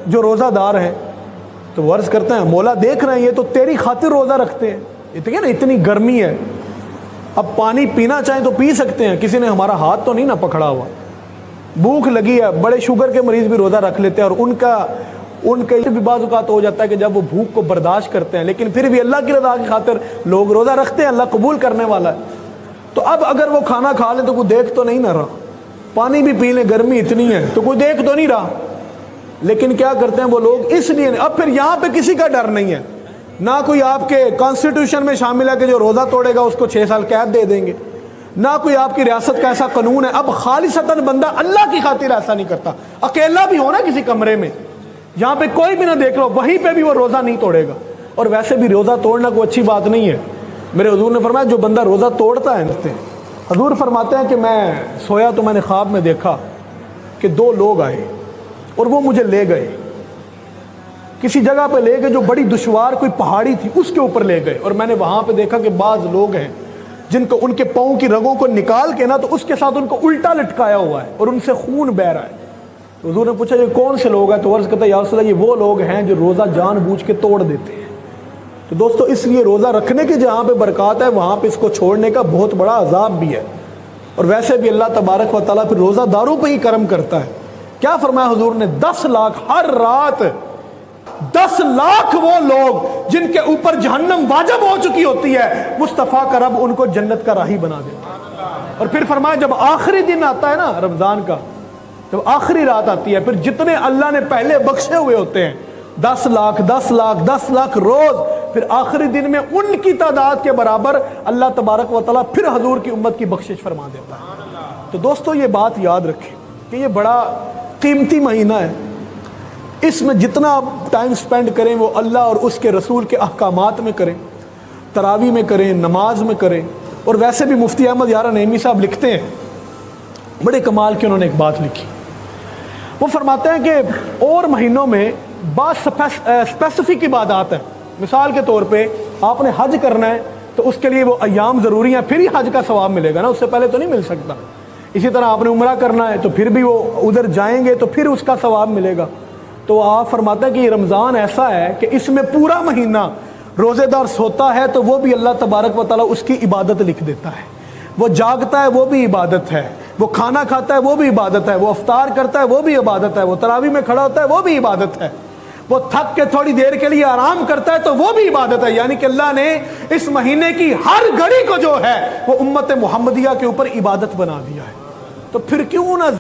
جو روزہ دار ہیں تو وہ عرض کرتے ہیں مولا دیکھ رہے ہیں یہ تو تیری خاطر روزہ رکھتے ہیں، اتنی نا اتنی گرمی ہے، اب پانی پینا چاہیں تو پی سکتے ہیں، کسی نے ہمارا ہاتھ تو نہیں نا پکڑا ہوا، بھوک لگی ہے، بڑے شوگر کے مریض بھی روزہ رکھ لیتے ہیں، اور ان کا بھی بعض اوقات ہو جاتا ہے کہ جب وہ بھوک کو برداشت کرتے ہیں، لیکن پھر بھی اللہ کی رضا کی خاطر لوگ روزہ رکھتے ہیں، اللہ قبول کرنے والا ہے۔ تو اب اگر وہ کھانا کھا لیں تو کوئی دیکھ تو نہیں نہ رہا، پانی بھی پی لیں، گرمی اتنی ہے تو کوئی دیکھ تو نہیں رہا، لیکن کیا کرتے ہیں وہ لوگ اس لیے اب پھر یہاں پہ کسی کا ڈر نہیں ہے، نہ کوئی آپ کے کانسٹیٹیوشن میں شامل ہے کہ جو روزہ توڑے گا اس کو 6 سال قید دے دیں گے، نہ کوئی آپ کی ریاست کا ایسا قانون ہے، اب خالصتاً بندہ اللہ کی خاطر ایسا نہیں کرتا، اکیلا بھی ہونا کسی کمرے میں، یہاں پہ کوئی بھی نہ دیکھ لو، وہیں پہ بھی وہ روزہ نہیں توڑے گا، اور ویسے بھی روزہ توڑنا کوئی اچھی بات نہیں ہے۔ میرے حضور نے فرمایا جو بندہ روزہ توڑتا ہے، حضور فرماتے ہیں کہ میں سویا تو میں نے خواب میں دیکھا کہ 2 لوگ آئے اور وہ مجھے لے گئے، کسی جگہ پہ لے گئے جو بڑی دشوار کوئی پہاڑی تھی اس کے اوپر لے گئے، اور میں نے وہاں پہ دیکھا کہ بعض لوگ ہیں جن کو ان کے پاؤں کی رگوں کو نکال کے نا تو اس کے ساتھ ان کو الٹا لٹکایا ہوا ہے اور ان سے خون بہہ رہا ہے۔ تو حضور نے پوچھا یہ کون سے لوگ ہیں؟ تو عرض کرتا ہے یا رسول اللہ یہ وہ لوگ ہیں جو روزہ جان بوجھ کے توڑ دیتے ہیں۔ تو دوستو اس لیے روزہ رکھنے کے جہاں پہ برکات ہے وہاں پہ اس کو چھوڑنے کا بہت بڑا عذاب بھی ہے، اور ویسے بھی اللہ تبارک و تعالیٰ پھر روزہ داروں پہ ہی کرم کرتا ہے۔ کیا فرمایا حضور نے؟ 10 لاکھ ہر رات، 10 لاکھ وہ لوگ جن کے اوپر جہنم واجب ہو چکی ہوتی ہے، مصطفیٰ کا رب ان کو جنت کا راہی بنا دیتا ہے۔ اور پھر فرمایا جب آخری دن آتا ہے نا رمضان کا، جب آخری رات آتی ہے، پھر جتنے اللہ نے پہلے بخشے ہوئے ہوتے ہیں 10 لاکھ 10 لاکھ 10 لاکھ روز، پھر آخری دن میں ان کی تعداد کے برابر اللہ تبارک و تعالیٰ پھر حضور کی امت کی بخشش فرما دیتا ہے۔ تو دوستو یہ بات یاد رکھیں کہ یہ بڑا قیمتی مہینہ ہے، اس میں جتنا آپ ٹائم سپینڈ کریں وہ اللہ اور اس کے رسول کے احکامات میں کریں، تراویح میں کریں، نماز میں کریں۔ اور ویسے بھی مفتی احمد یارا نعیمی صاحب لکھتے ہیں، بڑے کمال کی انہوں نے ایک بات لکھی، وہ فرماتے ہیں کہ اور مہینوں میں بعض اسپیسیفک عبادات ہیں، مثال کے طور پہ آپ نے حج کرنا ہے تو اس کے لیے وہ ایام ضروری ہیں، پھر ہی حج کا ثواب ملے گا نا، اس سے پہلے تو نہیں مل سکتا۔ اسی طرح آپ نے عمرہ کرنا ہے تو پھر بھی وہ ادھر جائیں گے تو پھر اس کا ثواب ملے گا۔ تو آپ فرماتے ہیں کہ یہ رمضان ایسا ہے کہ اس میں پورا مہینہ روزے دار سوتا ہے تو وہ بھی اللہ تبارک و تعالیٰ اس کی عبادت لکھ دیتا ہے، وہ جاگتا ہے وہ بھی عبادت ہے، وہ کھانا کھاتا ہے وہ بھی عبادت ہے، وہ افطار کرتا ہے وہ بھی عبادت ہے، وہ تراویح میں کھڑا ہوتا ہے وہ بھی عبادت ہے، وہ تھک کے تھوڑی دیر کے لیے آرام کرتا ہے تو وہ بھی عبادت ہے۔ یعنی کہ اللہ نے اس مہینے کی ہر گھڑی کو جو ہے وہ امت محمدیہ کے اوپر عبادت بنا دیا ہے، تو پھر کیوں نہ